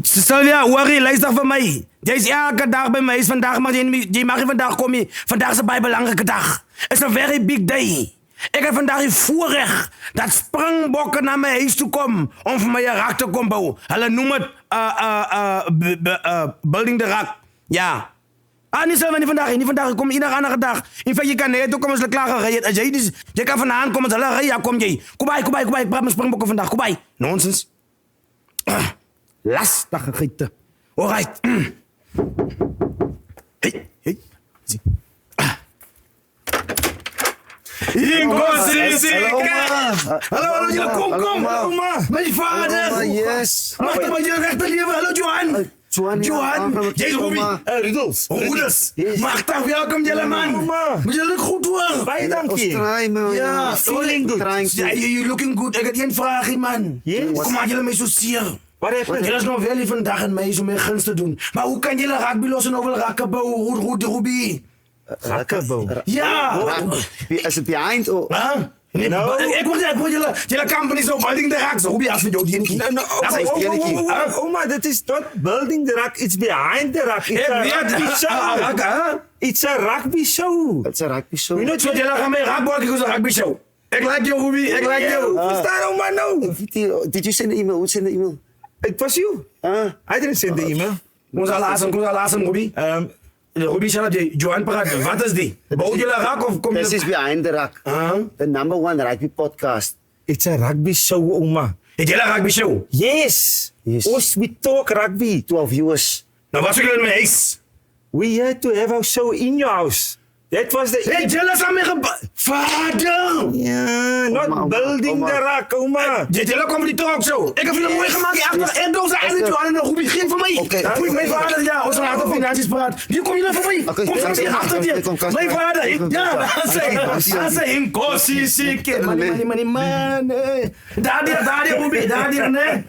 Sylvia, worry, luister van mij. Jij is elke dag bij mij. Vandaag mag je vandaag komen. Vandaag is een bijbelangrijke dag. Het is een very big day. Ik heb vandaag het voorrecht dat Springbokken naar mijn huis toe komen om voor mij een rak te komen bouwen. Hulle noemen het building the Ruck. Ja. Niet Sylvia, niet vandaag. Ik kom iedere andere dag. In feite, je kan net ook komen als klaar gereden. Als jij kan vanavond komen als hulle rijden, ja, kom jij. Kom bij. Ik praat met Springbokken vandaag. Kom bij. Nonsens. Lastige gieten. Alright. Hey. Hallo, ja, kom. Ouma. Mijn vader. Yes. Mag dat met je rechter leven? Hallo, Johan. Jij is Ruby. Rudolf. Mag dat welkom, jullie man. Moet je goed worden. Baie dankie. Ja, feeling good. You looking good. Ik heb één vraag, man. Kom maar, jullie mij zo zeer. Wat heeft Want jullie is nog wel vandaag en mij zo meer gunst te doen. Maar hoe kan jullie rugby los en over rakken bouwen? Hoe de Ruby? Rakkenbouw. Ja. Is het behind? Ik word jullie company zo building the Ruck. Ruby als we jou die niet. Oma, dat is not building the Ruck. It's behind the Ruck. It's a rugby show. It's a rugby show. Je weet wat jullie gaan mee raakbakken als een rugby show. Ik like you, Ruby. Ik like you. Verstaan, Oma, no. Did you send the email? Who sent the email? It was you. I didn't send the email. Kom laatst, Ruby. Ruby, zal je Johan praten. Wat is die? Bouw je Ruck of kom je... This is Behind the Ruck. The number one rugby podcast. It's a rugby show, Oma. Is jullie rugby show? Yes. We talk rugby to our viewers. Nou, wat zullen we mee eens? We had to have our show in your house. That was the... Hey, jullie aan mij Vader! Yeah, not building the Ruck, Oma. Jullie komen die toch ook zo. Ik heb jullie mooi gemaakt. Achter en dozen en het Johan en dan Ruby geen van mij. Oké. Mijn vader, ja, als we achter financiën praat. Hier kom je van mij. Kom achter je. Mijn vader, ja, hij zei in kossie, zieke. Man. Daar die, Ruby, daar die, nee.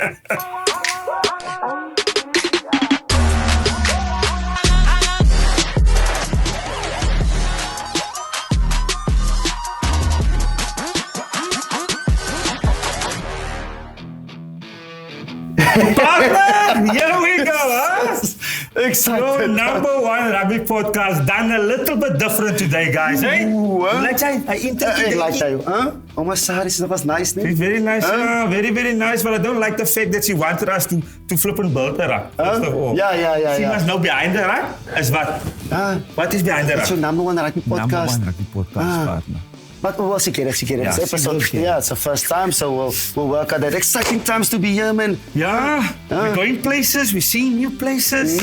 Partner, here we go, huh? Excited. So, number one rugby podcast, done a little bit different today, guys, eh? Like that, huh? Ouma Sarie, that was nice, It's very nice, very, very nice, but I don't like the fact that she wanted us to flip and build the Ruck. Yeah. She must know behind the Ruck is what? What is behind the Ruck? It's your number one rugby podcast. Number one rugby podcast, partner. But we'll see, this episode. Yeah, it's the first time, so we'll work at that. Exciting times to be here, man. Yeah, we're going places, we're seeing new places.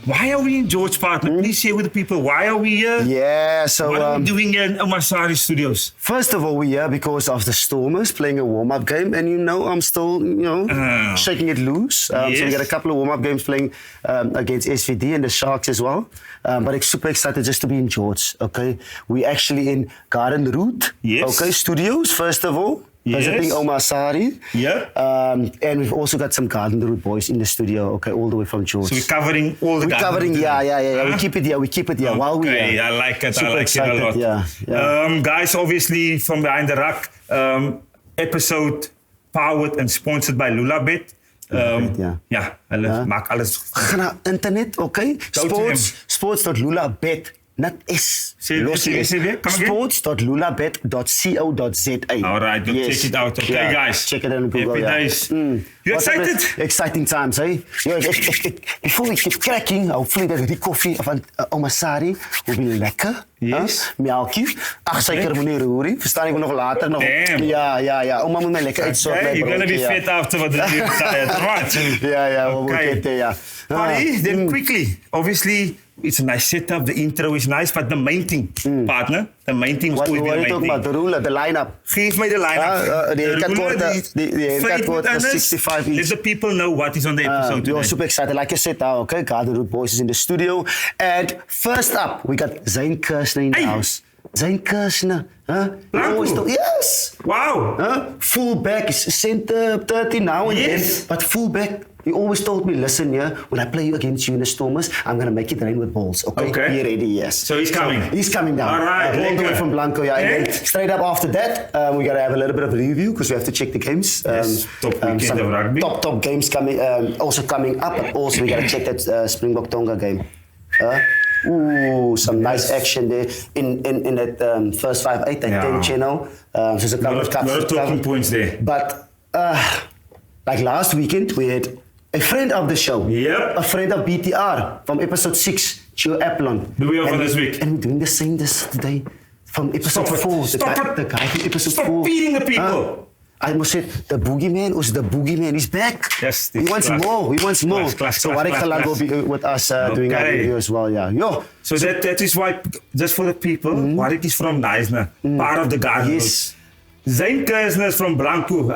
Why are we in George, partner? Please share with the people, why are we here? Yeah, so... What are we doing here in Ouma Sarie studios? First of all, we're here because of the Stormers playing a warm-up game. And I'm still, shaking it loose. Yes. So we got a couple of warm-up games playing against SVD and the Sharks as well. But I'm super excited just to be in George, okay? We're actually in Garden Route, okay, studios, first of all. Visiting Ouma Sarie. Yeah. And we've also got some Garden Route boys in the studio, okay, all the way from George. So we're covering all the Garden Route. Yeah. We keep it here while we're here. Okay, I like it. Super I like excited, it a lot. Yeah. Guys, obviously from Behind the Ruck, episode powered and sponsored by Lulabet. Maak alles. Ga naar internet, okay? Sports.lulabet. Not S. Sports.lulabet.co.za. Alright, check it out. Okay, guys. Check it on Google. Happy days. You excited? Exciting times, eh? Before we keep cracking, hopefully the coffee van Ouma Sarie will be lekker. Yes. Melkie. Ach, zeker meneer Roerie. Verstaan ik nog later nog. Damn. Ja. Oma moet mij lekker uitzoeken. You're gonna be fit after what the dude said. Right. Ja. Okay. Party, then quickly. Obviously, it's a nice setup. The intro is nice, but the main thing, partner, the main thing was always the main thing. What are you talking about? The ruler, the lineup. Geef mij de line-up. The haircut wordt 65 each. Let the people know what is on the episode today. We're super excited. Like I said, okay, Garden Route Boys is in the studio. And first up, we got Zane Kirchner in the house. Zane Kirchner. Huh? Yes. Wow. Fullback, center 30 now and then. But fullback, he always told me, listen, when I play you against you in the Stormers, I'm going to make it rain with balls. Okay? Be ready, yes. So he's coming? He's coming down. All right. All the way from Blanco, And then straight up after that, we got to have a little bit of a review because we have to check the games. Top weekend of rugby. Top games coming, also coming up. But also we got to check that Springbok Tonga game. Some nice action there in that first 5-8, that 10 channel. So there's a couple of talking points there. But like last weekend, we had a friend of the show, a friend of BTR from episode 6, Gio Aplon. Do we have for this week? And we're doing the same this today from episode 4. The guy from episode 4. Stop feeding the people. I almost said the boogeyman was the boogeyman. He's back. Yes, he wants more. He wants more. So Warrick Gelant will be with us doing our review as well. Yeah. So that is why, just for the people, Warrick is from Neisner, part of the garden. Yes. Zane Kirchner is from Blanco.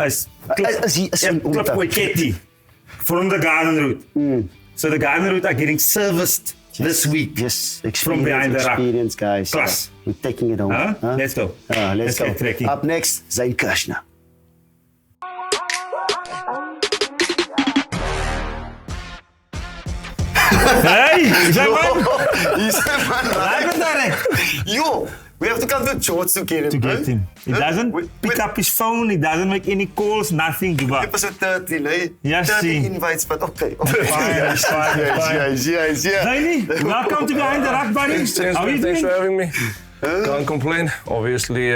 From the garden route. So the garden route are getting serviced this week. Yes. From behind the ruck. Experience, guys. Class. We're taking it home. Let's go. Let's go. Up next, Zane Kirchner. Hey, is that man? He's the man. Yo, we have to come to George to get him. He doesn't pick up his phone. He doesn't make any calls. Nothing. Episode 13, eh? Yes, 13 invites, but okay. Fine. Yes. Zane, welcome to Behind the Ruck, buddy. Thanks for having me. Can't complain. Obviously,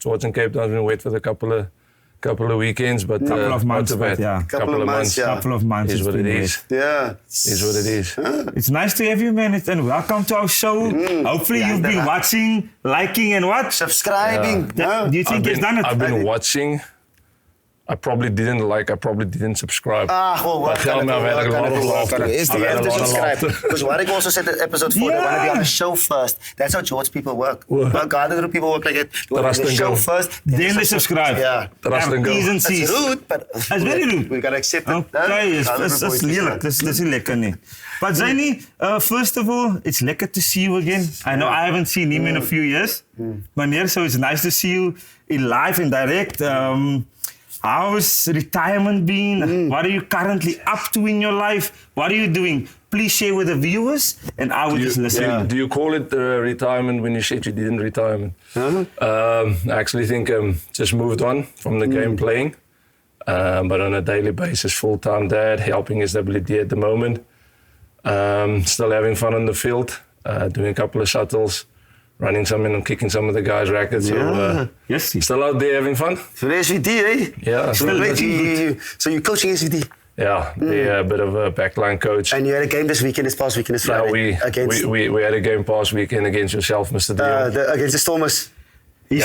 George and Cape Town's been wet for a couple of weekends, but couple of months, couple of months. Couple of months is what it is. Yeah, is what it is. It's nice to have you, man, and welcome to our show. Hopefully, you've been watching, liking, and what? Subscribing. Do you think you've done it? I've been watching. I probably didn't like. I probably didn't subscribe. What kind of I've had a lot of laughter. You have to subscribe. Because Warrick also said that episode 4, they want to be on the show first. That's how George people work. Garden people work like that. They want to be on the show first, then they subscribe. Yeah. Trust and go. It's rude, but it's very rude. We gotta accept it. Okay, it's lelijk. Dis nie lekker nie. But Zane, first of all, it's lekker to see you again. I know I haven't seen him in a few years. Meneer, so it's nice to see you in live and direct. How has retirement been? What are you currently up to in your life? What are you doing? Please share with the viewers, and I will just listen. Do you call it retirement when you said you didn't retirement? I actually think just moved on from the game playing, but on a daily basis, full-time dad, helping SWD at the moment. Still having fun on the field, doing a couple of shuttles. Running some and kicking some of the guys' rackets. So, yes, still out there having fun. So the SVD, eh? Yeah. So you're coaching SVD? Yeah, a bit of a backline coach. And you had a game this past weekend, this Friday. Yeah, we had a game past weekend against yourself, Mr. Deal. Against the Stormers. And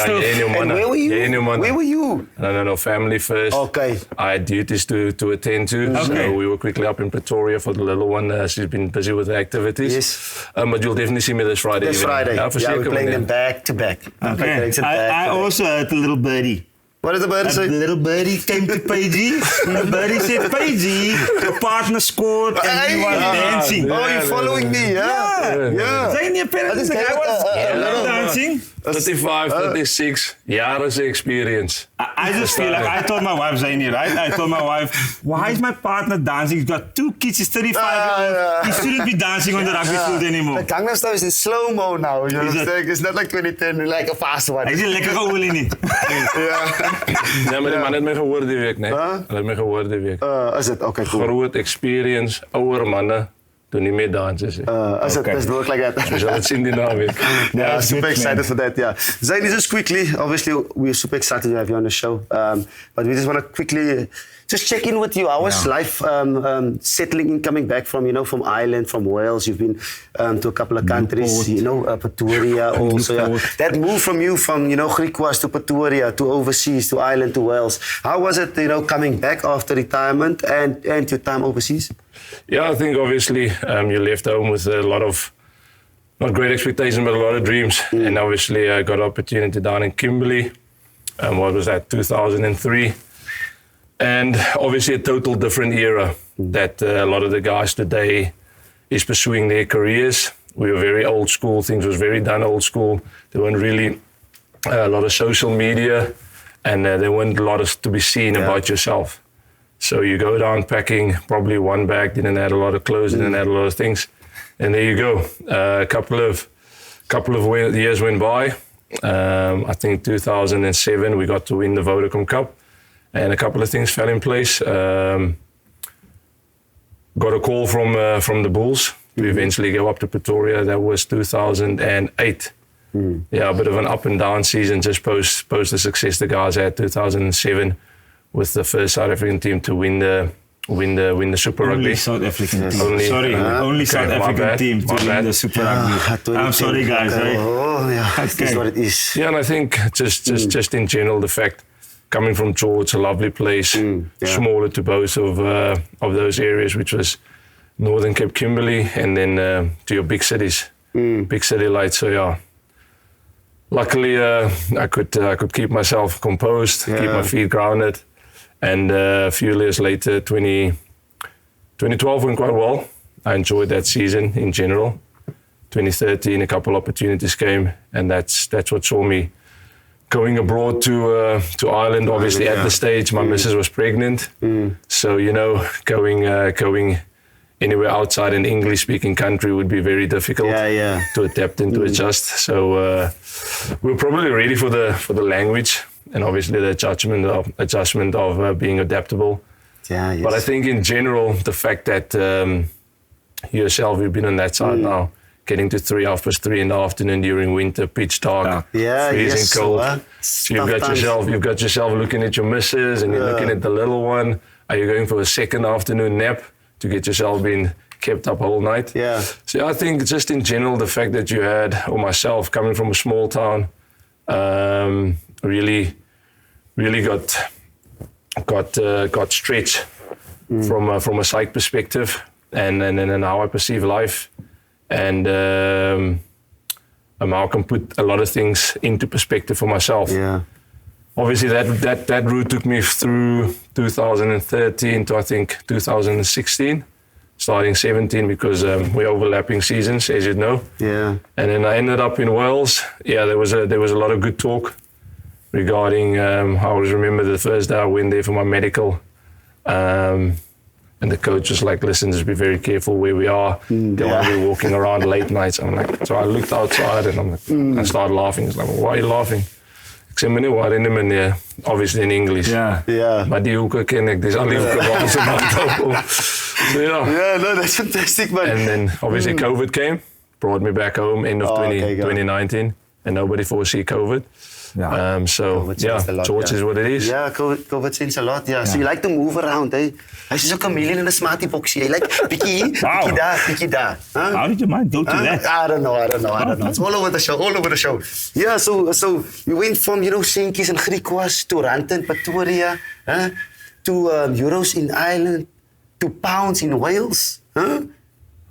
where were you? Where were you? No, family first. Okay. I had duties to attend to. Okay. So we were quickly up in Pretoria for the little one. She's been busy with the activities. Yes. But you'll definitely see me this Friday. We're playing them back to back. Okay. I also had a little birdie. What did the birdie say? The little birdie came to Paigey. The birdie said, Paigey, your partner scored and he was dancing. Oh, you're following me, yeah. Zijn je parents the guy was dancing? 35, 36, jaren experience. I just feel like I told my wife, Zane, right? I told my wife, why is my partner dancing? He's got 2 kids, he's 35 He shouldn't be dancing on the rugby field anymore. The Gangnam Style is in slow-mo now. You know, it's not like 2010, like a fast one. Hij is lekker geoelie niet. Ja, maar die man heeft mij gehoord die week, nee. Hij heeft mij gehoord die week. Is het? Okay, cool. Groot experience, oude mannen. Doen niet meer dansen. Is it? Does it look like that? We zullen het zien die naweek. Yeah, super excited for that, yeah. Zane, just quickly, obviously we're super excited to have you on the show. But we just want to quickly just check in with you. How was life settling in, coming back from, from Ireland, from Wales? You've been to a couple of countries, Pretoria also. Yeah. That move from you from, Griquas to Pretoria, to overseas, to Ireland, to Wales. How was it, coming back after retirement and your time overseas? Yeah, I think obviously you left home with a lot of, not great expectations, but a lot of dreams. And obviously I got an opportunity down in Kimberley. What was that, 2003? And obviously a total different era that a lot of the guys today is pursuing their careers. we were very old school. Things was very done old school. There weren't really a lot of social media, and there weren't a lot to be seen about yourself. So you go down packing probably one bag, didn't have a lot of clothes, didn't have a lot of things, and there you go. A couple of years went by. I think 2007 we got to win the Vodacom Cup, and a couple of things fell in place. Got a call from the Bulls. We eventually go up to Pretoria. That was 2008. Yeah, a bit of an up and down season just post the success the guys had 2007 with the first South African team to win the Super Rugby. Only South African team. Only South African team to win the Super Rugby. I'm sorry, guys. Oh, yeah, that's what it is. Yeah, and I think just in general, the fact coming from George, a lovely place, smaller to both of those areas, which was Northern Cape Kimberley, and then to your big cities, big city lights. So yeah. Luckily, I could keep myself composed, keep my feet grounded, and a few years later, 2012 went quite well. I enjoyed that season in general. 2013, a couple opportunities came, and that's what saw me going abroad to Ireland. Obviously, at the stage, my missus was pregnant, so going anywhere outside an English-speaking country would be very difficult to adapt and to adjust. So we were probably ready for the language and obviously the adjustment of being adaptable. Yeah, yes. But I think in general, the fact that yourself, you've been on that side now, getting to 3:30 in the afternoon during winter, pitch dark, freezing cold. So you've got yourself looking at your missus and you're looking at the little one. Are you going for a second afternoon nap to get yourself being kept up all night? Yeah. So I think just in general, the fact that you had, or myself, coming from a small town, really got stretched from a psych perspective, and how I perceive life, and how I can put a lot of things into perspective for myself. Yeah. Obviously, that route took me through 2013 to I think 2016, starting 17 because we're overlapping seasons, as you know. Yeah. And then I ended up in Wales. Yeah, there was a lot of good talk regarding. I always remember the first day I went there for my medical, and the coach was like, "Listen, just be very careful where we are. They want to be walking around late nights." I'm like, so I looked outside and I'm like, I started laughing. He's like, well, "Why are you laughing?" Ik zei, meneer, waar in de meneer? Obviously in English. Yeah. Maar die hoeken ken ik, dus alle hoeken waren ze maar. So yeah, no, that's fantastic, man. And then obviously COVID came, brought me back home end of 2019, and nobody foresee COVID. Yeah. So George is what it is. Yeah, COVID since a lot. Yeah. So you like to move around, eh? He's just a chameleon in a smarty boxie. You like picky, picky da. Huh? How did your mind go to that? I don't know. It's all over the show. Yeah, so you went from, Shinkies and Griquas to Rand and Pretoria, to euros in Ireland, to pounds in Wales. Huh?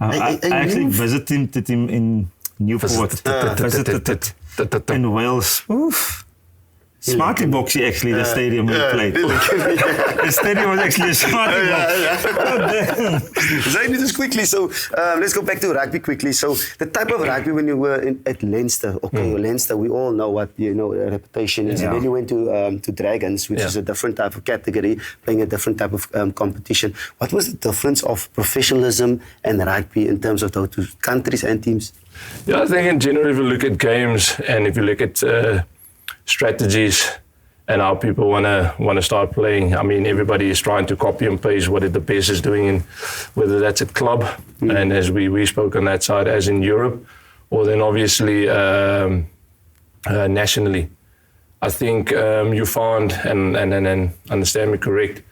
I actually visited him in Newport. Visited in Wales. Oof. Smarty Boxy, actually, the stadium we played. The stadium was actually a Smarty Box. Zane, just quickly, so let's go back to rugby quickly. So the type of rugby when you were at Leinster, Leinster, we all know what reputation is. And then you went to Dragons, which is a different type of category, playing a different type of competition. What was the difference of professionalism and rugby in terms of those two countries and teams? Yeah, I think in general, if you look at games and if you look at strategies and how people want to start playing. I mean, everybody is trying to copy and paste what the best is doing, in, whether that's at club, and as we spoke on that side, as in Europe, or then obviously nationally. I think you found, and understand me correct,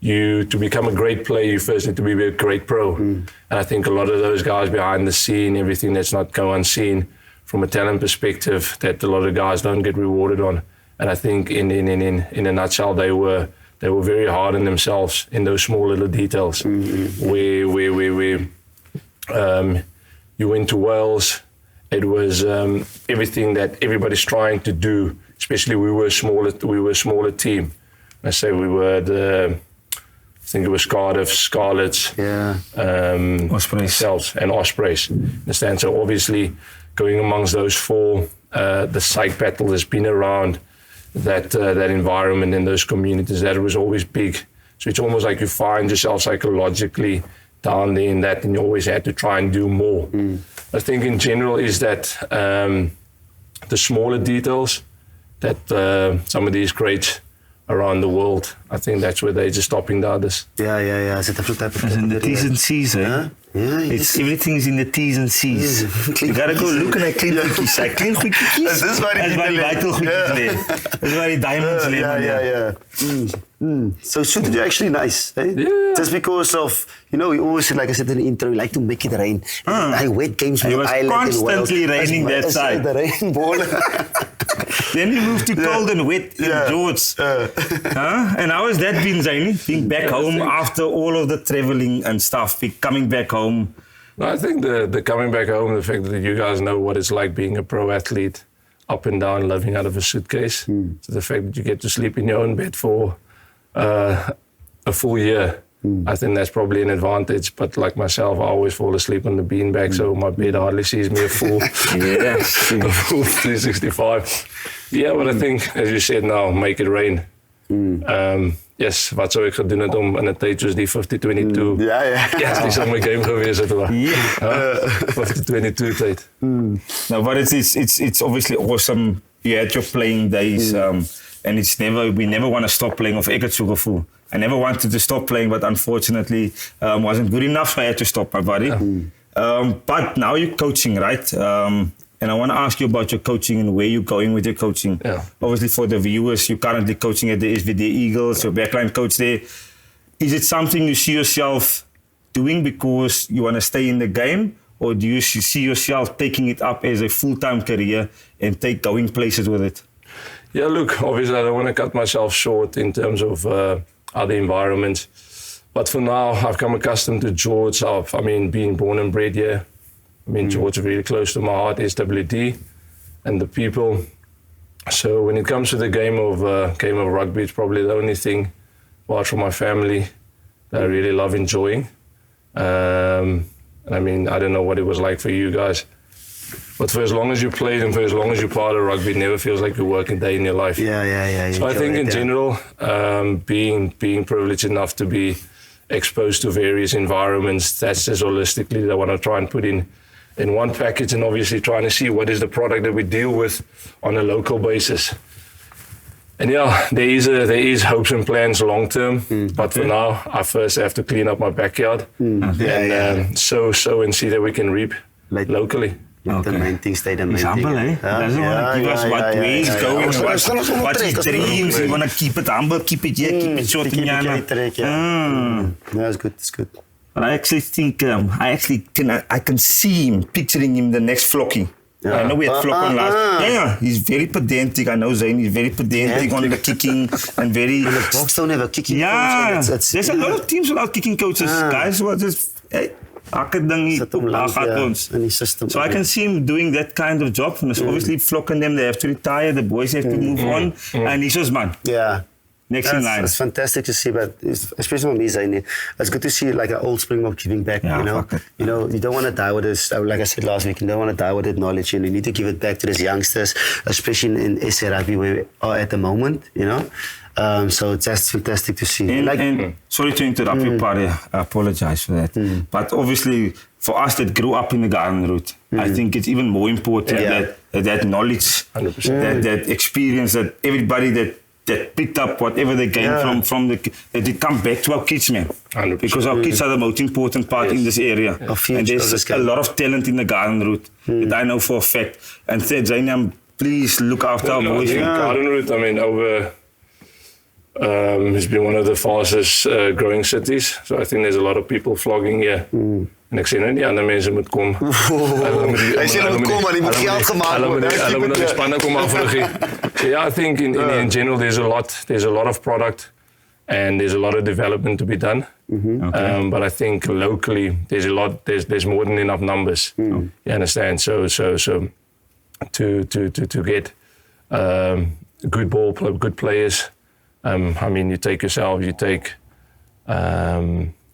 to become a great player, you first need to be a great pro. And I think a lot of those guys behind the scene, everything that's not go unseen, from a talent perspective, that a lot of guys don't get rewarded on. And I think in a nutshell, they were very hard on themselves in those small little details. Where you went to Wales, it was everything that everybody's trying to do. Especially we were a smaller team. I say we were the think it was Cardiff, Scarlets, Ospreys. Celts and Ospreys. Understand? So obviously going amongst those 4, the psych battle has been around that environment in those communities. That was always big. So it's almost like you find yourself psychologically down there in that, and you always had to try and do more. I think in general is that the smaller details that some of these greats around the world, I think that's where they're just stopping the others. Yeah. Is it a type of It's in the T's and C's, eh? Huh? Yeah, Everything is in the T's and C's. You gotta go look at clean cookies. Clean cookies. That's waar die vital cookies lê. Dis waar die diamonds lê. Yeah. So shooting you actually nice, eh? Yeah. Just because of, we always said, like I said in the intro, we like to make it rain. I wet games with Ireland and Wales. Constantly raining that side. The rain ball. Then we moved to cold and wet in George. And how has that been, Zane? Being back home after all of the traveling and stuff, coming back home. No, I think the coming back home, the fact that you guys know what it's like being a pro athlete, up and down, living out of a suitcase. So the fact that you get to sleep in your own bed for a full year, I think that's probably an advantage. But like myself, I always fall asleep on the beanbag, so my bed hardly sees me a full 365. Yeah, but I think, as you said now, make it rain. Yes, wat sou ek gedoen het om in 'n tyd soos die 50-22. Ja, dis sommer game gewees het hoor. 50-22 tyd. Now, but it's obviously awesome. You had your playing days, and we never want to stop playing. Of ek het so gevoel. I never wanted to stop playing, but unfortunately wasn't good enough, so I had to stop, my buddy. But now you're coaching, right? And I want to ask you about your coaching and where you're going with your coaching. Yeah. Obviously, for the viewers, you're currently coaching at the SVD Eagles, your backline coach there. Is it something you see yourself doing because you want to stay in the game? Or do you see yourself taking it up as a full-time career and going places with it? Yeah, look, obviously I don't want to cut myself short in terms of other environments. But for now, I've come accustomed to George. Being born and bred here. George is really close to my heart, SWD, and the people. So when it comes to the game of rugby, it's probably the only thing, apart from my family, that I really love enjoying. I don't know what it was like for you guys, but for as long as you played and for as long as you're part of rugby, it never feels like you're working day in your life. Yeah. So I think in general, being privileged enough to be exposed to various environments, that's just holistically that I want to try and put in one package, and obviously trying to see what is the product that we deal with on a local basis. And yeah, there is hopes and plans long term, but for now, I first have to clean up my backyard and sow and see that we can reap locally. The main thing, stay the main He's thing. humble, eh? Doesn't want to give us what way he's going, what his dreams. He want to keep it humble, keep it here, keep it short. That's good, it's good. But I actually think, I can see him, picturing him the next Flockie. I know we had Flock on last. Yeah, he's very pedantic. I know Zane is very pedantic on the kicking and very. The Boks don't have a kicking coach. Yeah, there's a lot of teams without kicking coaches. Guys who are just, hey, so I can see him doing that kind of job. And obviously Flock and them, they have to retire. The boys have to move on. And he's just man. Yeah. Next in line. It's fantastic to see, but especially for me, Zane, it's good to see like an old Springbok giving back. Yeah, you don't want to die with this. Like I said last week, you don't want to die with that knowledge, and you need to give it back to these youngsters, especially in SA Rugby where we are at the moment. So it's just fantastic to see. And sorry to interrupt you, Paddy. I apologize for that. But obviously, for us that grew up in the garden route, I think it's even more important that knowledge, that experience, that everybody that picked up whatever they gained from that it come back to our kids, man. 100%. Because our kids are the most important part in this area. And there's a lot of talent in the garden route that I know for a fact. And Zane, please look after our boys. Garden route, it's been one of the fastest growing cities. So I think there's a lot of people flogging here. En ek sê nou die ander mense moet kom. Hy sê hulle moet kom, maar die moet geld gemaak word. Hulle moet die spanne kom afrig. So yeah, I think in general there's a lot of product and there's a lot of development to be done. But I think locally there's more than enough numbers. You understand? So to get good players. You take yourself, you take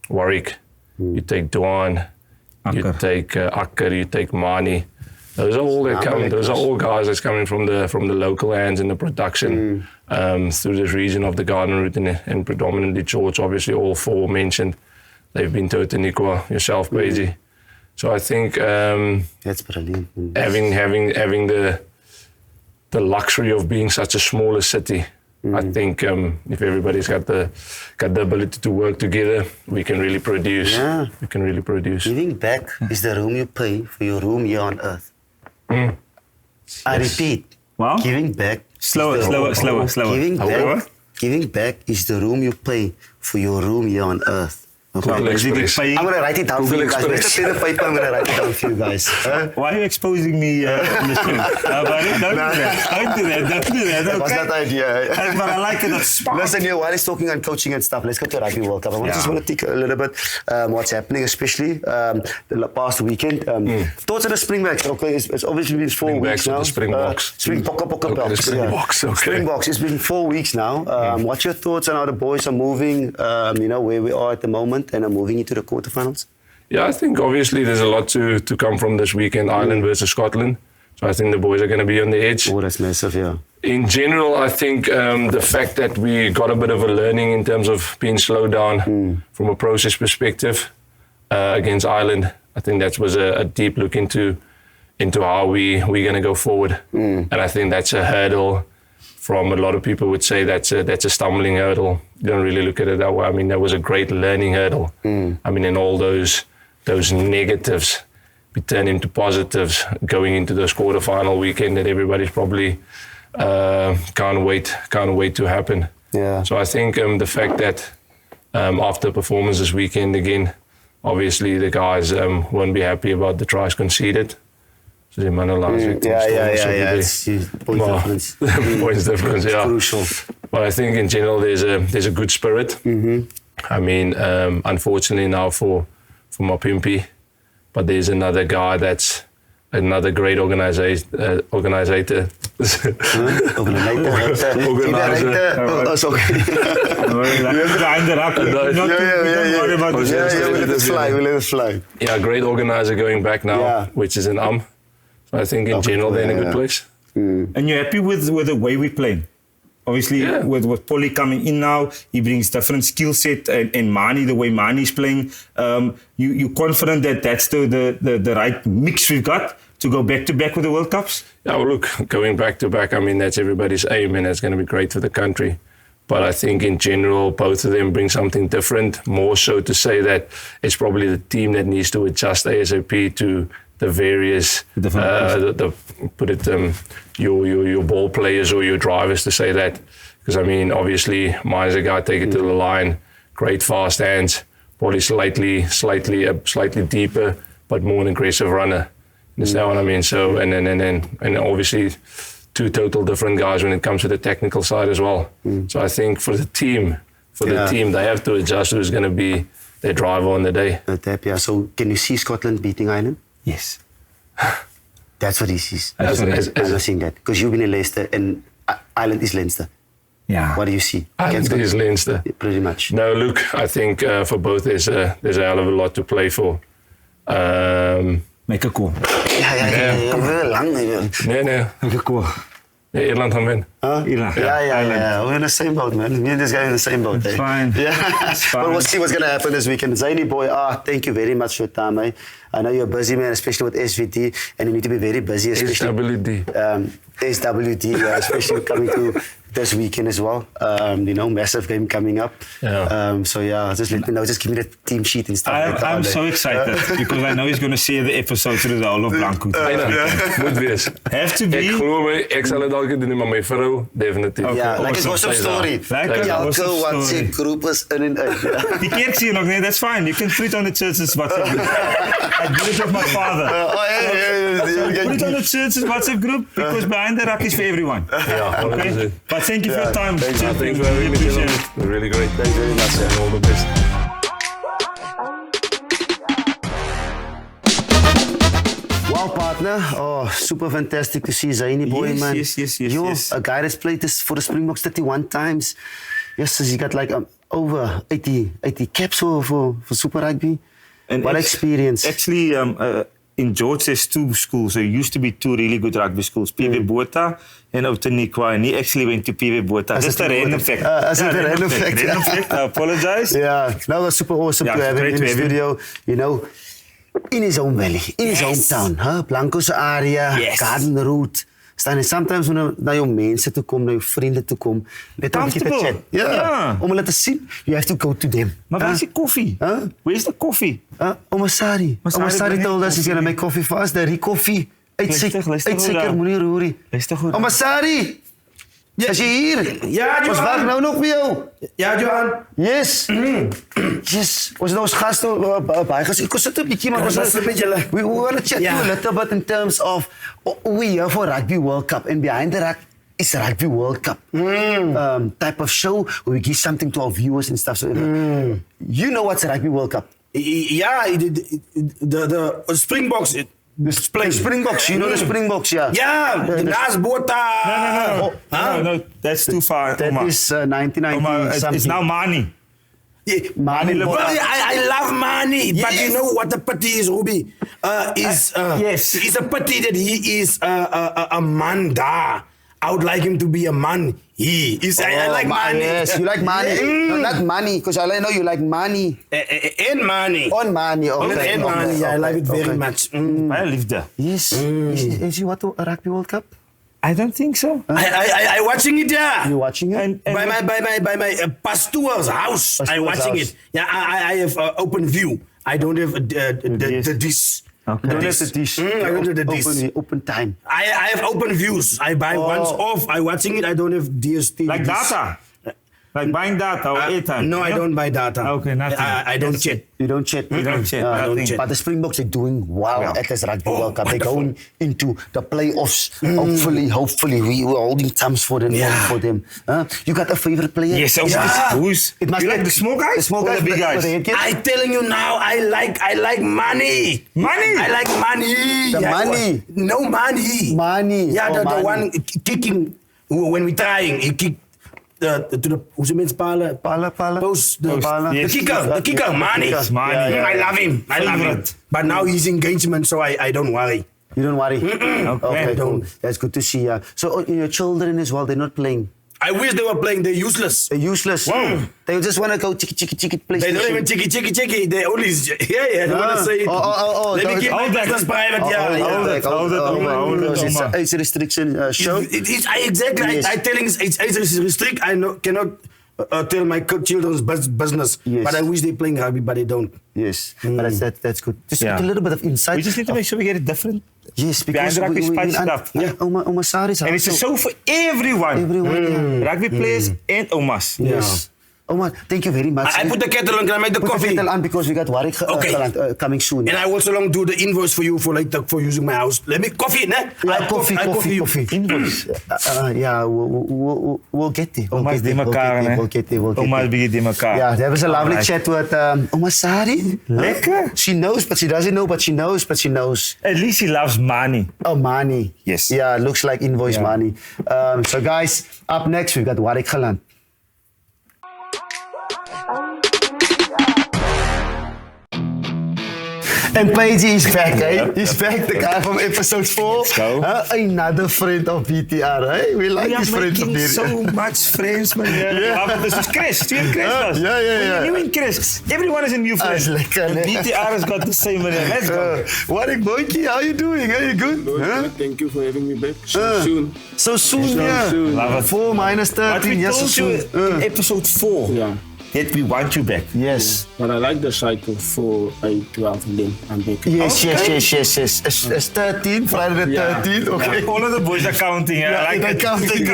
Warrick, you take Dwan, you take Akker, you take Mani. Those are all that come. Those are all guys that's coming from the local hands in the production through this region of the Garden Route and predominantly George. Obviously, all 4 mentioned. They've been to Taniqua, yourself, Paisy. So I think that's brilliant. Having the luxury of being such a smaller city. I think if everybody's got the ability to work together, we can really produce. Yeah. We can really produce. Giving back is the room you pay for your room here on earth. I repeat. Wow. Giving back. Slower. Giving back is the room you pay for your room here on earth. Okay. I'm going to write it down for you guys. Let's pen and paper. I'm going to write it down for you guys. Why are you exposing me on the show? Don't do that. That was not the idea. But I like it. Listen, while he's talking on coaching and stuff, let's go to Rugby World Cup. I just want to take a little bit what's happening, especially the past weekend. Thoughts on the Springboks? Okay, it's obviously been 4 weeks now. Springboks. Springboks. Springboks. It's been 4 weeks now. What's your thoughts on how the boys are moving? Where we are at the moment, and are moving into the quarterfinals? Yeah, I think obviously there's a lot to come from this weekend, Ireland versus Scotland. So I think the boys are going to be on the edge. Oh, that's massive, yeah. In general, I think the fact that we got a bit of a learning in terms of being slowed down from a process perspective against Ireland, I think that was a deep look into how we're going to go forward. And I think that's a hurdle. From a lot of people would say that's a stumbling hurdle. You don't really look at it that way. I mean, that was a great learning hurdle. I mean, in all those negatives, we turn into positives going into this quarterfinal weekend that everybody's probably can't wait to happen. Yeah. So I think the fact that after performance this weekend again, obviously the guys won't be happy about the tries conceded. Yeah. It's points difference. Points difference, yeah. Crucial. But I think in general there's a good spirit. I mean, unfortunately now for Mapimpy, but there's another guy that's another great organizer. Organizer. We'll let it fly. Yeah, great organizer going back now, which is an So I think in general they're in a good place. And you're happy with the way we play? Obviously, with Polly coming in now, he brings different skill set, and Mani, the way Mani's playing, you confident that that's the right mix we've got to go back to back with the World Cups? Yeah, well, look, going back to back, I mean, that's everybody's aim, and that's going to be great for the country. But I think in general, both of them bring something different. More so to say that it's probably the team that needs to adjust ASAP to the various, your ball players or your drivers, to say that. Because I mean, obviously, mine's a guy, take it to the line, great fast hands, probably slightly deeper, but more an aggressive runner. Understand what I mean? So, and obviously, two total different guys when it comes to the technical side as well. So I think for the team, they have to adjust who's going to be their driver on the day. So can you see Scotland beating Ireland? Yes. That's what he sees. I'm seeing that. Because you've been in Leicester and Ireland is Leinster. Yeah. What do you see? Ireland is Leinster. Pretty much. No, look, I think for both there's a hell of a lot to play for. Make a call. Heel lang. Nee. Make a call. Yeah, Ireland gaan win. Ireland. Yeah. We're in the same boat, man. Me and this guy are in the same boat. It's fine. Yeah. But we'll see what's going to happen this weekend. Zane boy, thank you very much for your time, eh? I know you're a busy man, especially with SVD, and you need to be very busy, especially SWD, especially coming to this weekend as well. Massive game coming up. Yeah. Just let me know. Just give me the team sheet and stuff. I'm so excited because I know he's going to share the episode through the whole of Blanco. Moet wees. Have to be. Ek glo my, ek sal dit dalk doen, maar my vrou definitief. Ja, like a WhatsApp story. Elke WhatsApp groep is in en uit. Die kerk zie je nog niet, that's fine. You can put it on the church's WhatsApp group. I did it with my father. Put it on the church's WhatsApp group because behind the ruck is for everyone. Yeah, okay. But thank you for your time. Thanks for having me. We're really great. Thanks very much. And all the best. Wow, partner. Oh, super fantastic to see Zane boy, man. Yes. A guy that's played this for the Springboks 31 times. Yes, he got like over 80 caps for Super Rugby. And What experience? Actually, in George, there's 2 schools. There used to be 2 really good rugby schools, PV Botha and Outeniqua, and he actually went to PV Botha. Just a random fact. That's a random fact. Random fact. I apologize. Yeah, no, that's super awesome to have him in the studio. You know, in his own valley, in his hometown, Blanco's area, Garden Route. Staan sometimes wanneer na jou mense toe kom, na jou vriende toe kom, net 'n bietjie te chat. Ja. Om hulle te sien, you have to go to them. Maar waar is die koffie? Where's the coffee? Ouma Sarie. Ouma Sarie told us he's gonna make coffee for us. The coffee. Uitseker, moenie roerie. Luister goed. Ouma Sarie! Is jy hier? Ja, Johan. Ons wag nou nog vir jou. Ja, Johan. Yes. Yes. Ons het ons gaste baie gesê. Kom sit 'n bietjie maar ons we want to chat you a little bit in terms of we here for Rugby World Cup and behind the ruck is Rugby World Cup type of show where we give something to our viewers and stuff. So you know what's a Rugby World Cup? Yeah, the Springboks. The Springboks, you know the Springboks, yeah. Yeah, the last Botha. No, that's too far. That is 1990 something. It's now Mani. Yeah, Mani. I love Mani, but you know what the pity is, Ruby? It's a pity that he is a man da. I would like him to be a man. He is. I like Mani. Yes, you like Mani. No, not money, because I know you like money. And Mani. On money, okay. And Mani, I like it very much. I live there. Yes. Is he what a Rugby World Cup? I don't think so. I watching it, yeah. You watching it? And by my pastoor's house. I watching it. Yeah, I have open view. I don't have the dish. Okay. Don't have the dish. I don't have the dish. Open time. I have open views. I buy once off. I watching it. I don't have DST. Like data? Like buying data or airtime? No, I don't buy data. Okay, nothing. I don't chat. You don't chat? You don't chat. Nothing. But the Springboks are doing well at this Rugby World Cup. They're going into the playoffs. Hopefully, we're holding thumbs for them. You got a favorite player? Yes, who's? It must you be like the small guys? The small guys, or the big guys? I'm telling you now, I like money. Money? I like money. The money? No money. Money. Yeah, the money. one kicking when we're trying, he kick to the who's the pala. Post. The kicker, money. I love him. I love him. But now he's engagement, so I don't worry. You don't worry? Okay, don't. Cool. That's good to see. So your children as well, they're not playing? I wish they were playing. They're useless. They're useless? Wow. They just want to go chicky play. They don't even chicky. They only, they want to say, let me keep my business private. It's an age restriction show. Exactly. Yes. I telling it's age restrict. I cannot tell my children's business. Yes. But I wish they playing rugby, but they don't. Yes, but that's good. Just a little bit of insight. We just need to make sure we get it different. Yes, because rugby spice it up. Yeah, Ouma Sarie's and it's a show for everyone. Rugby players and Oumas. Yes. Ouma, thank you very much. I put the kettle on. Can I make the coffee? Put the kettle on because we got Warrick Gelant coming soon. And I also long do the invoice for you for using my house. Let me coffee, ne? Yeah, coffee. Invoice. We'll get there. Ouma's die mekaar, ne? We'll get there. Ouma's begin die mekaar. Yeah, there was a lovely chat with Ouma Sarie. Lekker. She knows, but she doesn't know, but she knows. At least she loves money. Oh, money. Yes. Yeah, looks like invoice money. So guys, up next, we've got Warrick Gelant. And Paige is back, eh? He's back, the guy from episode 4. Another friend of BTR, eh? We like this friend of BTR. So much friends, man. This is Chris. You and Chris was. Yeah. You and Chris. Everyone is a new friend. Lekker, BTR has got the same money. Let's go. Warrick Bokke, how you doing? Are you good? Thank you for having me back. So soon. So soon, yeah. Love it. 4 minus 13. But we told you in episode 4. Yeah. Yet we want you back. Yes. But I like the cycle 4, 8, 12, then I'm back. Yes. It's 13, Friday the 13th. Okay. All of the boys are counting. I like it. Counting. I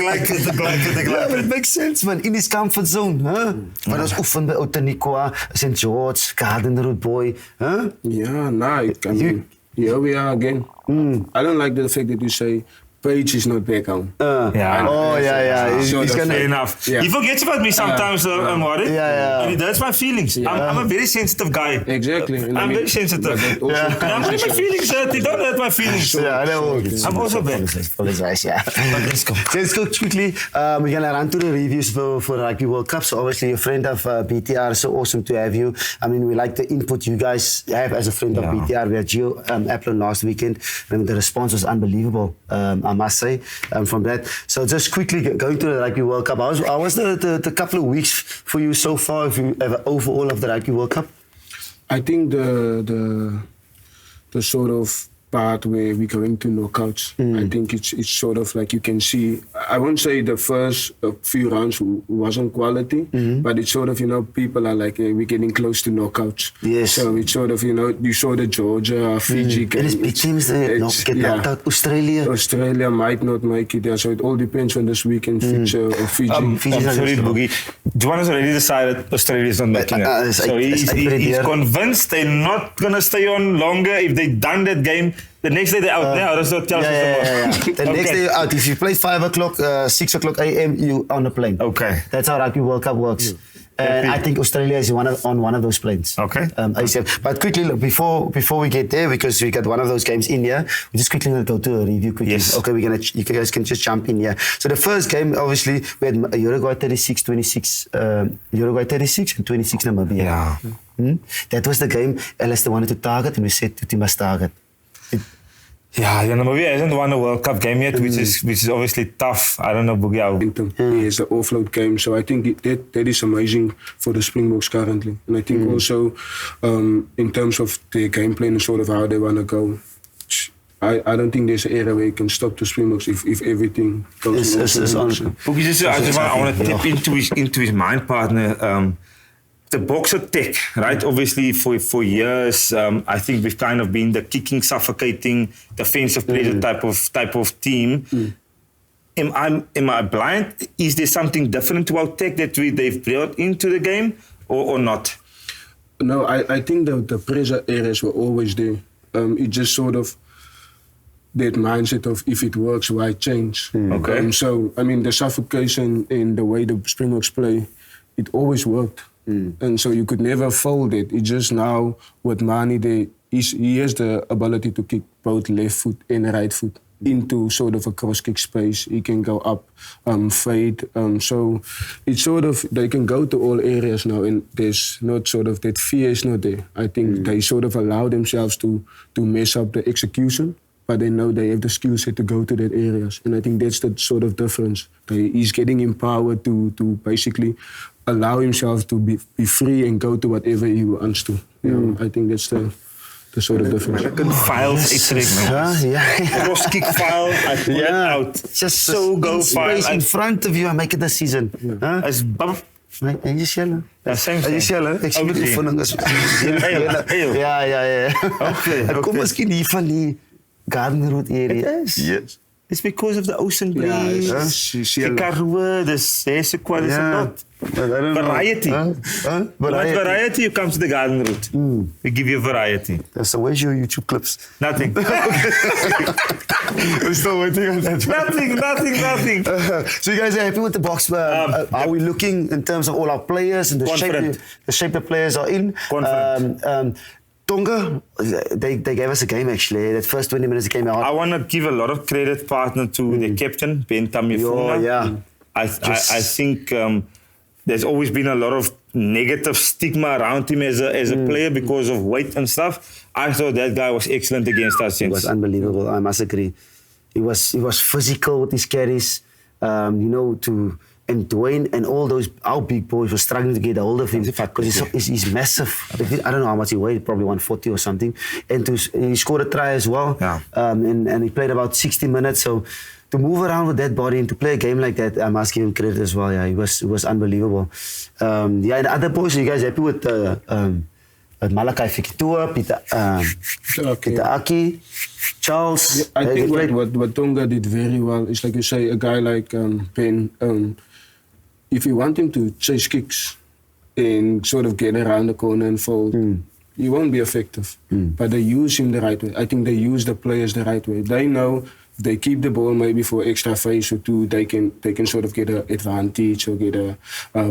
like it. Yeah, but it makes sense, man. In his comfort zone, huh? Maar ons oefen by Outeniqua, St. George, Garden Route boy, huh? Yeah, nah, I mean, here we are again. I don't like the fact that you say Page is not back home. Yeah. Oh, yeah. He's gonna... Fair enough. Yeah. He forgets about me sometimes, Warrick. Yeah. And he hurts my feelings. I'm a very sensitive guy. Exactly. And I'm very sensitive. I'm my feelings hurt. He don't hurt my feelings. Yeah, I know. I'm also bad. Apologize, yeah. Let's go. Let's go quickly. We're going to run through the reviews for Rugby World Cup. So obviously you're a friend of BTR. So awesome to have you. I mean, we like the input you guys have as a friend of BTR. We had Gio Applin last weekend. And the response was unbelievable, I must say, from that. So just quickly going to the Rugby World Cup. How was the couple of weeks for you so far, if you ever overall of the Rugby World Cup? I think the sort of part where we're going to knockouts, I think it's sort of like you can see, I won't say the first few rounds wasn't quality, but it's sort of, people are like, we're getting close to knockouts. Yes. So it's sort of, you saw the Georgia, Fiji game. It is big teams that get knocked out. Australia might not make it, so it all depends on this weekend fixture of Fiji. Sorry, Boogie. Juan has already decided Australia is not making it. So he's convinced they're not going to stay on longer. If they done that game, the next day they're out now. That's what tells us The next day you're out. If you play 5 o'clock, 6 o'clock a.m., you on a plane. Okay. That's how Rugby World Cup works. And I think Australia is on one of those planes. Okay. But quickly, look, before we get there, because we got one of those games in here, we just quickly going to go to a review quickly. Yes. Okay, you guys can just jump in here. So the first game, obviously, we had Uruguay 36-26, Uruguay 36 and 26 Namibia. Yeah. That was the game Alistair wanted to target, and we said he must target. Namibia hasn't won a World Cup game yet, which is obviously tough. I don't know, Boogie. It's an offload game, so I think that is amazing for the Springboks currently. And I think also in terms of their game plan and sort of how they want to go, I don't think there's an era where you can stop the Springboks if everything goes on. Boogie, I want to tap into his mind partner. The boxer tech, right? Obviously, for years, I think we've kind of been the kicking, suffocating, defensive pleasure type of team. Am I blind? Is there something different to our tech that they've brought into the game, or not? No, I think the pressure areas were always there. It just sort of that mindset of if it works, why change? Okay. So I mean, the suffocation in the way the Springboks play, it always worked. And so you could never fold it. It's just now with Mani, he has the ability to kick both left foot and right foot into sort of a cross kick space. He can go up, fade. So it's sort of, they can go to all areas now, and there's not sort of, that fear is not there. I think they sort of allow themselves to mess up the execution, but they know they have the skill set to go to that areas. And I think that's the sort of difference. He's getting empowered to basically allow himself to be free and go to whatever he wants to. I think that's the sort of difference. Files, cross kick file, I pull it out. Just so go file. In front of you, I make it a season. As En jy sien? same Jy sien, ek sien die oefening is. Ja. Okay. Kom miskien hier van die Garden Route area. Yes. It's because of the ocean breeze. The Karoo, the Sesequa, there's a lot. Variety. Variety, you come to the Garden Route. We give you variety. So where's your YouTube clips? Nothing. We're still waiting on that. Nothing. So you guys are happy with the box? Are we looking in terms of all our players and the shape the players are in? Tonga, they gave us a game actually. That first 20 minutes came out. I want to give a lot of credit, partner, to the captain, Ben Tamifuna. I think there's always been a lot of negative stigma around him as a player because of weight and stuff. I thought that guy was excellent against us. He was unbelievable, I must agree. He was physical with his carries, and Dwayne and all those, our big boys were struggling to get a hold of him because he's massive. I don't know how much he weighed, probably 140 or something. And he scored a try as well. Yeah. And he played about 60 minutes. So to move around with that body and to play a game like that, I must give him credit as well. Yeah, it was unbelievable. And the other boys, are you guys happy with Malakai Fikitua, Peter Aki, Charles? Yeah, I think what Tonga did very well is, like you say, a guy like Ben. If you want him to chase kicks and sort of get around the corner and fold, he won't be effective. But they use him the right way. I think they use the players the right way. They know they keep the ball maybe for extra phase or two, they can sort of get an advantage or get a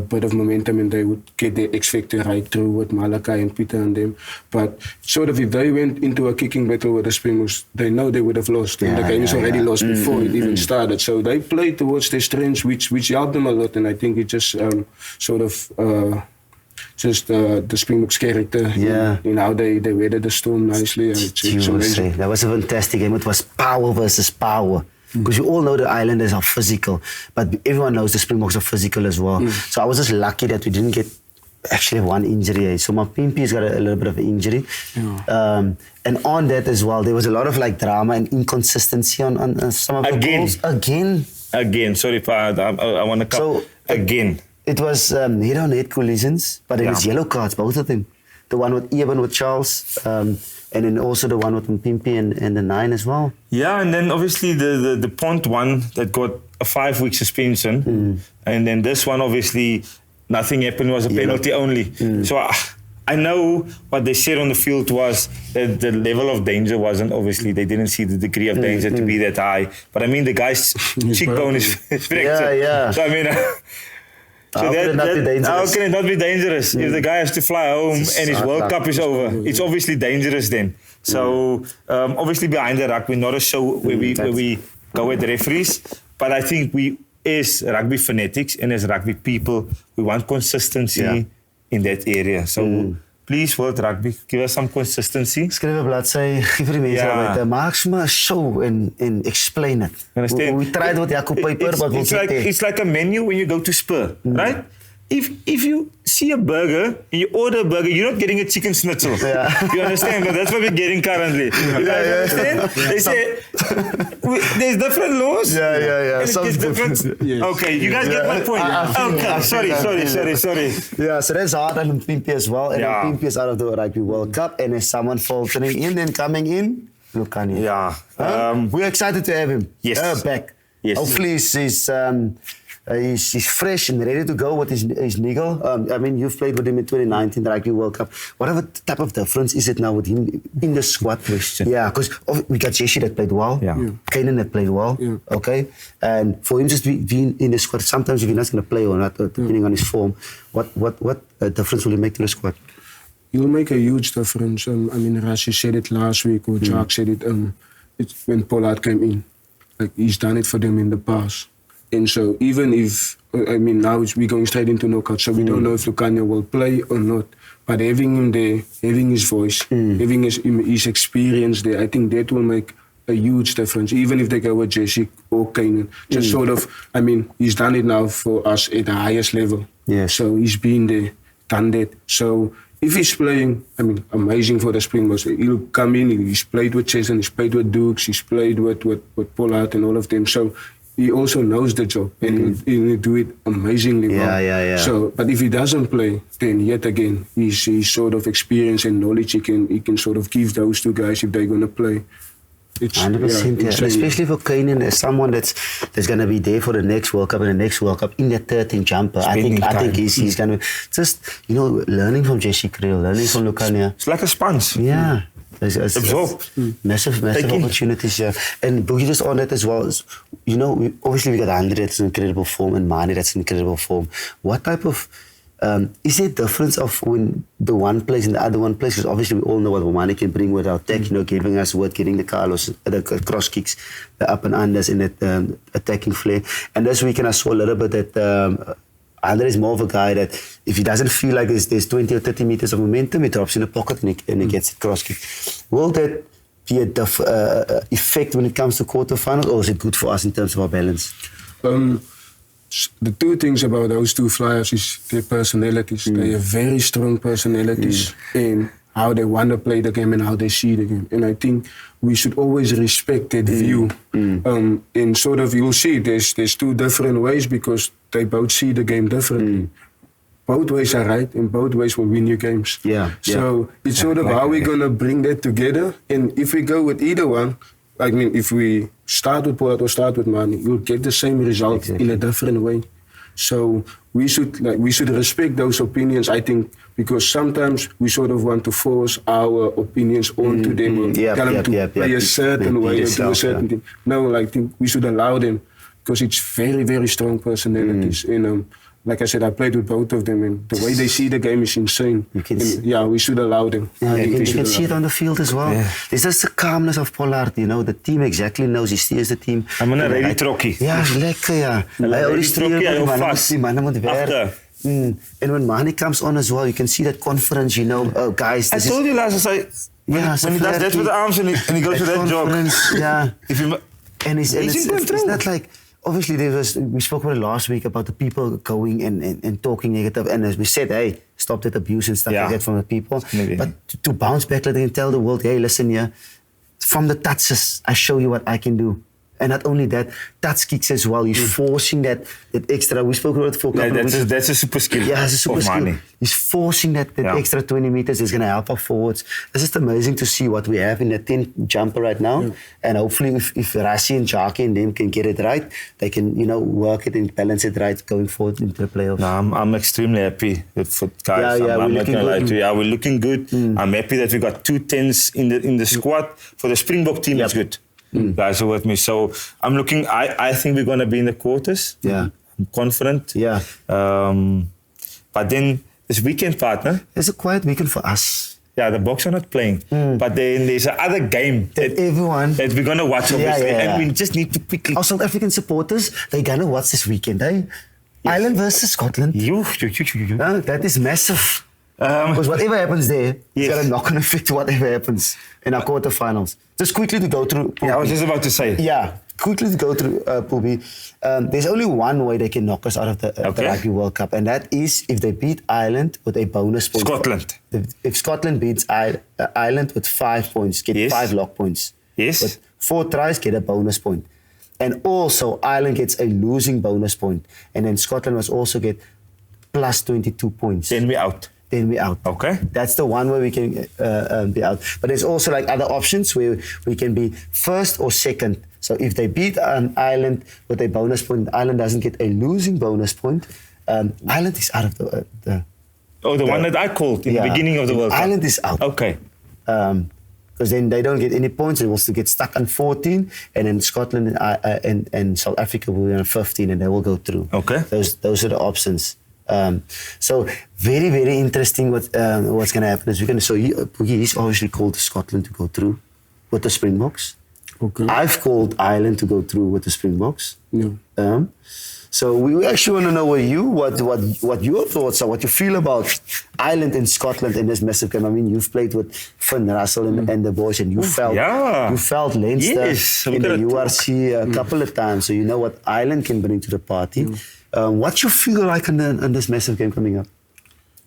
bit of momentum, and they would get their X factor right through with Malachi and Peter and them. But sort of if they went into a kicking battle with the Springboks, they know they would have lost. And the game is already lost before it even started. So they played towards their strengths, which helped them a lot. And I think it just sort of the Springboks character in how they weathered the storm nicely. That was a fantastic game. It was power versus power. Because you all know the Islanders are physical, but everyone knows the Springboks are physical as well. So I was just lucky that we didn't get actually one injury. So my Pimpy's got a little bit of an injury. And on that as well, there was a lot of like drama and inconsistency on some of the goals. Again, sorry, I want to come. So, again. It was head-on-head collisions, but it was yellow cards, both of them. The one with Eben with Charles, and then also the one with Pimpy and the 9 as well. Yeah, and then obviously the Pont one that got a 5-week suspension. And then this one, obviously, nothing happened, was a penalty only. So I know what they said on the field was that the level of danger wasn't, obviously, they didn't see the degree of danger to be that high. But I mean, the guy's cheekbone is fractured. Yeah. So I mean... How can it not be dangerous? How can it not be dangerous? If the guy has to fly home and his World Cup is over, it's obviously dangerous then. So obviously behind the ruck, we're not a show where we go with referees, but I think we, as rugby fanatics and as rugby people, we want consistency in that area. So please, World Rugby, give us some consistency. Skryf 'n bladsy, gee vir die mense maak sommer 'n show and explain it. We tried with Jacob Piper, but it's like a menu when you go to Spur, right? If you see a burger and you order a burger, you're not getting a chicken schnitzel. You understand? But that's what we're getting currently. You guys understand? They say there's different laws. It's different. Okay, you guys get my point. Okay, sorry. Yeah, so that's hard on Pimpy as well. And Pimpy is out of the Rugby World Cup, and there's someone faltering in and coming in. Lukani. We're excited to have him. Yes. Back. Yes. Hopefully he's fresh and ready to go with his niggle. I mean, you've played with him in 2019, the Rugby World Cup. Whatever type of difference is it now with him in the squad? Yeah, because we got Jesse that played well. Kanan that played well. Okay, and for him just being in the squad, sometimes if he's not going to play or not, depending on his form, what difference will he make to the squad? He'll make a huge difference. I mean, Rashi said it last week, or Jack said it. It's when Pollard came in. Like, he's done it for them in the past. And so even if, I mean, now we're going straight into knockout, so we don't know if Lukanya will play or not. But having him there, having his voice, having his experience there, I think that will make a huge difference, even if they go with Jesse or Kanan. Just sort of, I mean, he's done it now for us at the highest level. So he's been there, done that. So if he's playing, I mean, amazing for the Springboks. He'll come in, he's played with Cheslinkolbe, he's played with Dukes, he's played with Pollard and all of them. So he also knows the job and he'll do it amazingly well. So, but if he doesn't play, then yet again, he's sort of experience and knowledge he can sort of give those two guys if they're going to play. It's 100%, especially for Kanan as someone that's going to be there for the next World Cup and the next World Cup in the 13th jumper. I think he's going to just, learning from Jesse Kriel, learning from Lukanya. It's like a sponge. Yeah. Absorb. Massive opportunities, And Bokke, just on that as well, obviously we got Andre that's in incredible form and Mani that's in incredible form. What type of, is there a difference of when the one plays and the other one plays? Because obviously we all know what Mani can bring with our tech, giving us work, getting the Carlos, the cross kicks, the up and unders and that attacking flair. And this weekend I saw a little bit that Andre is more of a guy that if he doesn't feel like there's 20 or 30 meters of momentum, he drops in the pocket and he gets a cross kick. Will that be a effect when it comes to quarterfinals, or is it good for us in terms of our balance? The two things about those two flyers is their personalities. They have very strong personalities in how they want to play the game and how they see the game. And I think we should always respect that view. And sort of, you'll see there's two different ways because they both see the game differently. Both ways are right and both ways will win you games. So it's sort of how we're going to bring that together. And if we go with either one, I mean, if we start with Pollard or start with Mani, you'll get the same result in a different way. So we should respect those opinions, I think, because sometimes we sort of want to force our opinions onto them, or tell them to play a certain way or do a certain thing. No, I think we should allow them, because it's very, very strong personalities. And like I said, I played with both of them, and the way they see the game is insane. We should allow them. Yeah, you can see it on the field as well. Yeah. There's just the calmness of Pollard, you know. The team exactly knows, he steers the team. I'm een ready trokkie. Ja, lekker, ja. Hij always die mannen moet werken. And when Mani comes on as well, you can see that confidence, you know. Oh, guys, I told you last time, when he does that with the arms and he goes to that jog. Yeah. And he's in control. It's not like, obviously, we spoke about it last week about the people going and talking negative. And as we said, hey, stop that abuse and stuff like that from the people. But to bounce back, like they can tell the world, hey, listen, from the touches, I show you what I can do. And not only that, touch kicks as well. He's forcing that extra. We spoke about it for a couple of minutes. That's a super skill. Yeah, it's a super skill. He's forcing that extra 20 meters. It's going to help our forwards. It's just amazing to see what we have in the 10 jumper right now. Yeah. And hopefully, if Rassie and Jackie and them can get it right, they can, work it and balance it right going forward into the playoffs. No, I'm extremely happy with guys. I'm not going to lie to you. Yeah, we're looking good. I'm happy that we got 2 10s in the squad. For the Springbok team, it's good. Guys are with me, so I'm looking. I think we're going to be in the quarters. Yeah, I'm confident. Yeah, but then this weekend, partner, it's a quiet weekend for us. Yeah, the Boks are not playing, but then there's another game that we're going to watch, obviously, and we just need to quickly. Our South African supporters, they're going to watch this weekend, eh? Yes. Ireland versus Scotland. That is massive. Because whatever happens there, it's going to knock on effect to whatever happens in our quarterfinals. Just quickly to go through. I was just about to say. Yeah, quickly to go through Pool B. There's only one way they can knock us out of the Rugby World Cup, and that is if they beat Ireland with a bonus point. Scotland. If Scotland beats Ireland with 5 points, get 5 lock points. Yes. With 4 tries, get a bonus point. And also, Ireland gets a losing bonus point. And then Scotland must also get plus 22 points. Then we're out. Okay. That's the one way we can be out. But there's also like other options where we can be first or second. So if they beat Ireland with a bonus point, Ireland doesn't get a losing bonus point. Ireland is out of the one that I called in the beginning of the World Cup. Ireland is out. Okay. Because then they don't get any points. They will still get stuck on 14, and then Scotland and South Africa will be on 15, and they will go through. Okay. Those are the options. So very, very interesting what's going to happen this weekend. So he's obviously called Scotland to go through with the Springboks. Okay. I've called Ireland to go through with the Springboks. Yeah. So we actually want to know what your thoughts are, what you feel about Ireland and Scotland in this massive game. I mean, you've played with Finn Russell and the boys, and you felt Leinster in the URC a couple of times, so you know what Ireland can bring to the party. What you feel like in this massive game coming up?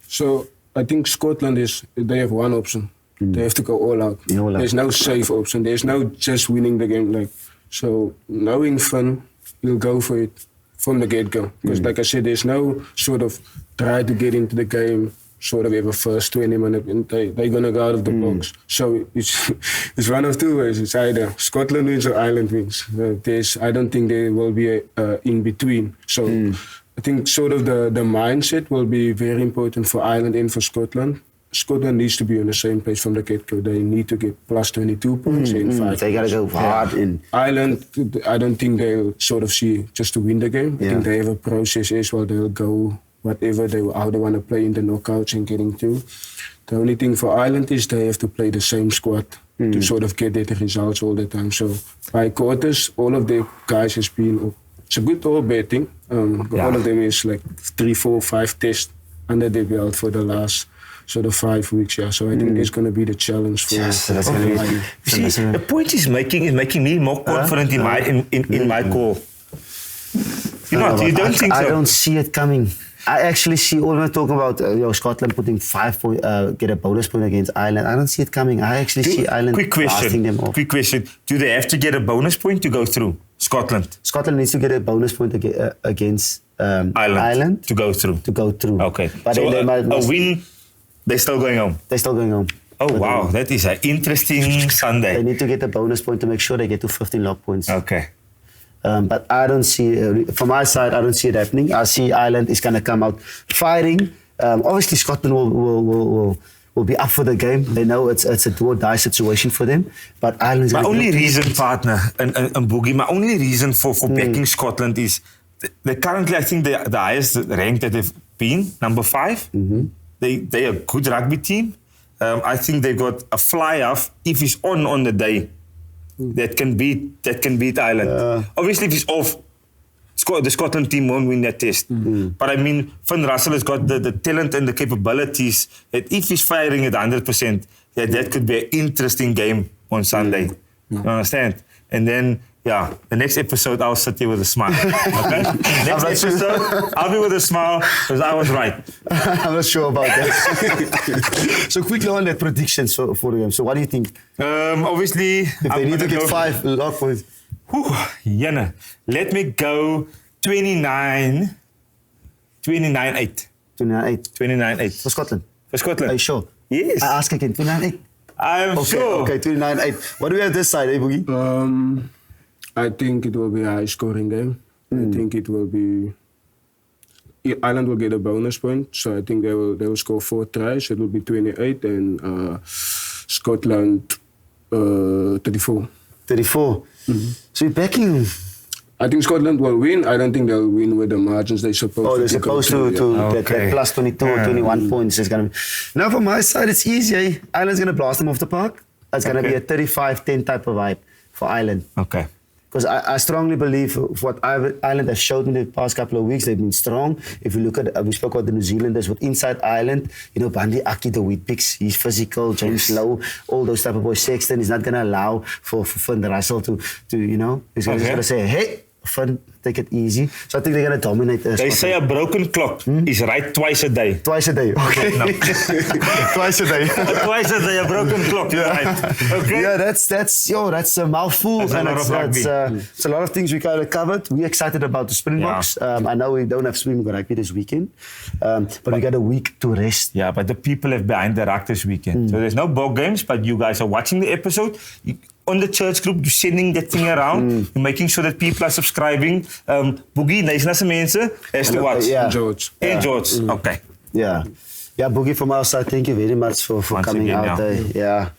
So I think Scotland they have one option. They have to go all out. There's no safe option. There's no just winning the game. So knowing Finn, he'll go for it from the get-go. Because like I said, there's no sort of try to get into the game, sort of have a first 20 minutes, and they're going to go out of the box. So it's one of two ways. It's either Scotland wins or Ireland wins. I don't think there will be a in-between. So I think sort of the mindset will be very important for Ireland and for Scotland. Scotland needs to be on the same page from the get-go. They need to get plus 22 points in 5. They got to go hard in. Ireland, I don't think they'll sort of see just to win the game. I think they have a process as well. They'll go how they want to play in the knockouts and getting through. The only thing for Ireland is they have to play the same squad to sort of get the results all the time. So by quarters, all of the guys has been, it's a good or bad thing. All of them is like 3, 4, 5 tests under their belt for the last sort of 5 weeks, So I think it's going to be the challenge for. Yes, that's amazing. You see, the point he's making is making me more confident in my call. You don't think so? I don't see it coming. I actually see all we're talking about Scotland putting 5 points, get a bonus point against Ireland. I don't see it coming. I actually see Ireland blasting them off. Quick question. Do they have to get a bonus point to go through? Scotland needs to get a bonus point against Ireland to go through. Okay. But so they might a win, they're still going home. Oh, wow. That is an interesting Sunday. They need to get a bonus point to make sure they get to 15 lock points. Okay. But I don't see, from my side, I don't see it happening. I see Ireland is going to come out fighting. Obviously, Scotland will be up for the game. They know it's a do-or-die situation for them. But Ireland's My going to only reason, partner, and Boogie, my only reason for backing Scotland is they currently, I think, the highest ranked that they've been, number 5. They're a good rugby team. I think they've got a fly-off if he's on the day that can beat Ireland. Obviously, if he's off, the Scotland team won't win that test. But I mean, Van Russell has got the talent and the capabilities that if he's firing at 100%, that could be an interesting game on Sunday. You understand? And then, the next episode I'll sit here with a smile. Okay? Next episode I'll be with a smile because I was right. I'm not sure about that. So quickly on the predictions for the game. So what do you think? Obviously, If they need to get 5 log points. Jana, let me go 29-8. 29-8. 29-8. For Scotland. For Scotland. Are you sure? Yes. I ask again, 29-8. I'm sure. Okay, 29-8. What do we have this side, Boogie? I think it will be a high-scoring game. I think it will be... Ireland will get a bonus point, so I think they will score 4 tries. It will be 28 and Scotland 34. 34. So you're backing... I think Scotland will win. I don't think they'll win with the margins they're supposed to. Oh, they're supposed to Okay. that plus 22 or 21 points is going to be... Now, from my side, it's easy. Eh? Ireland's going to blast them off the park. It's going to be a 35-10 type of vibe for Ireland. Okay. Because I strongly believe what Ireland has showed in the past couple of weeks, they've been strong. If you look at, we spoke about the New Zealanders with inside Ireland, Bandi Aki, the wheat picks, he's physical, James Lowe, all those type of boys. Sexton is not going to allow for Van Russell to he's going to say, hey, Fun, take it easy. So I think they're going to dominate. They say a broken clock is right twice a day. Twice a day, okay. No. Twice a day. Twice a day, a broken clock, right. Okay. Yeah, that's a mouthful. That's a lot of rugby. It's a lot of things we kind of covered. We're excited about the Springboks. Yeah. I know we don't have Springbok Rugby this weekend, but we got a week to rest. Yeah, but the people have behind the ruck this weekend. So there's no ball games, but you guys are watching the episode. On the church group, you're sending that thing around. You're making sure that people are subscribing. Boogie, nice mense, has to watch. Yeah. George. And George, okay. Yeah. Yeah, Boogie, from our side, thank you very much for coming again, out. Yeah.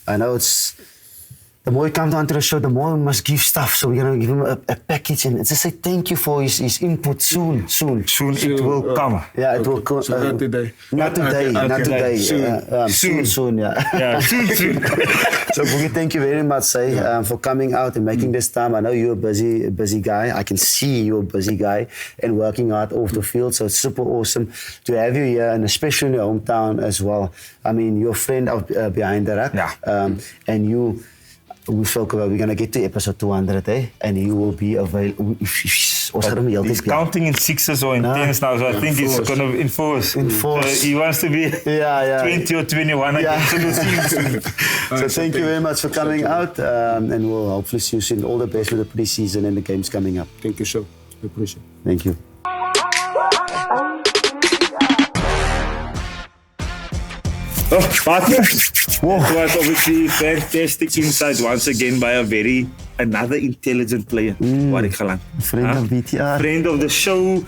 I know it's... The more he comes onto the show, the more we must give stuff. So we're going to give him a package and just say thank you for his input soon. Soon it will come. Yeah, it will come. Not today. Not today. Soon, yeah. Yeah, soon. So Boogie, thank you very much for coming out and making this time. I know you're a busy guy. I can see you're a busy guy and working hard off the field. So it's super awesome to have you here, and especially in your hometown as well. I mean, you're a friend of Behind the Ruck. Yeah. And we spoke about we're going to get to episode 200, and he will be available. He's counting in sixes or in tens now, so I think he's going to enforce. So he wants to be 20 or 21 again. So thank you very much for coming out, and we'll hopefully see you soon. All the best with the pre-season and the games coming up. Thank you, sir. I appreciate it. Thank you. Partner, it was obviously fantastic insight once again by another intelligent player, Warrick Gelant. Friend of BTR. Friend of the show.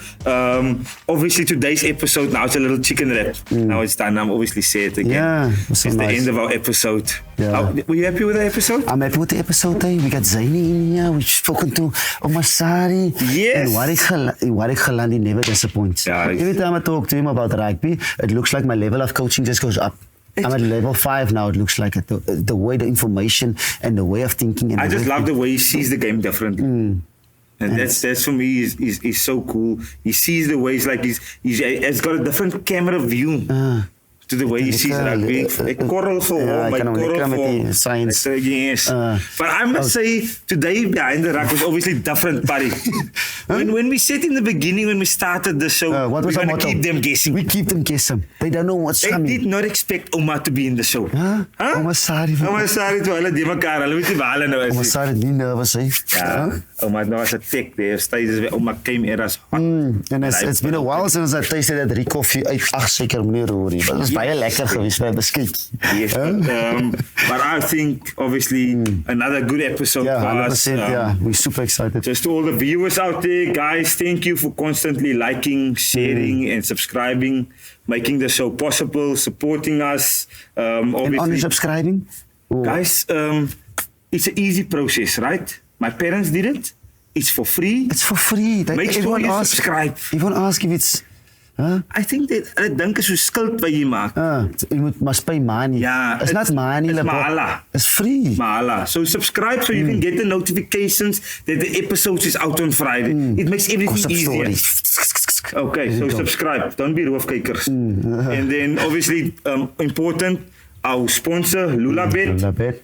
Obviously today's episode, now it's a little chicken wrap. Now it's done, I'm obviously say it again. Yeah, it's the end of our episode. Yeah. Were you happy with the episode? I'm happy with the episode. We got Zane in here. We've spoken to Ouma Sarie. Yes. And Warrick Gelant, he never disappoints. Yeah, every time I talk to him about rugby, it looks like my level of coaching just goes up. I'm at level 5 now, it looks like it. The way the information and the way of thinking. And I just love the way he sees the game differently. And that's for me is so cool. He sees the ways like he's got a different camera view to the way he sees rugby. Science. Yes. But I must say, today Behind the Ruck was obviously different, buddy. When we said in the beginning, when we started the show, we're going to keep them guessing. We keep them guessing. They don't know what's coming. They did not expect Ouma to be in the show. Ouma Sarie. Ouma Sarie, toe hulle die mekaar. Hulle weet nie waar hulle nou is. Ouma Sarie nie nervous, hè? Ja. Ouma nou as 'n tech there. Stages where Ouma came eras hot. And it's been a while since I tasted that Rick coffee uit 8 seker meneer Rory. But it's baie lekker geweest vir 'n beskuit. Yes, but I think obviously another good episode Yeah, for 100%. us. Yeah, we're super excited. Just to all the viewers out there, guys, thank you for constantly liking, sharing, and subscribing, making the show possible, supporting us. And Obviously, unsubscribing? Oh. guys, it's an easy process, right? My parents did it. It's for free. It's for free. Make sure you subscribe. Everyone ask if it's... Huh? I think that ek dink is so skuld wat jy maak. You must pay money. Ja, it's not money. it's Lebo. mahala. It's free. Mahala. So subscribe so you can get the notifications that the episode is out on Friday. It makes everything Gossip easier. story. Okay, so subscribe. Don't be roofkykers. And then obviously important, our sponsor Lulabet. Lulabet.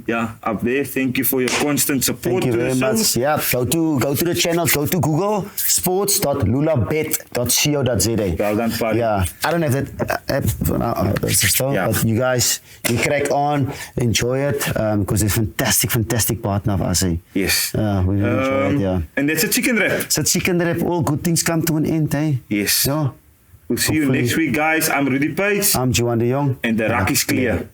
Yeah, up there. Thank you for your constant support. Thank you to the very show. much. Yeah, go to the channel, go to Google, sports.lulabet.co.za. Well done, buddy. Yeah, I don't have that app for now, Yeah. but you guys, you crack on, enjoy it, because it's fantastic partner of us. Yes. We really enjoy it, yeah. And that's a chicken wrap. So chicken wrap, all good things come to an end, eh? Yes. Yeah. We'll see you Hopefully. next week, guys. I'm Rudy Pace. I'm Johan de Jong. And the Ruck is clear.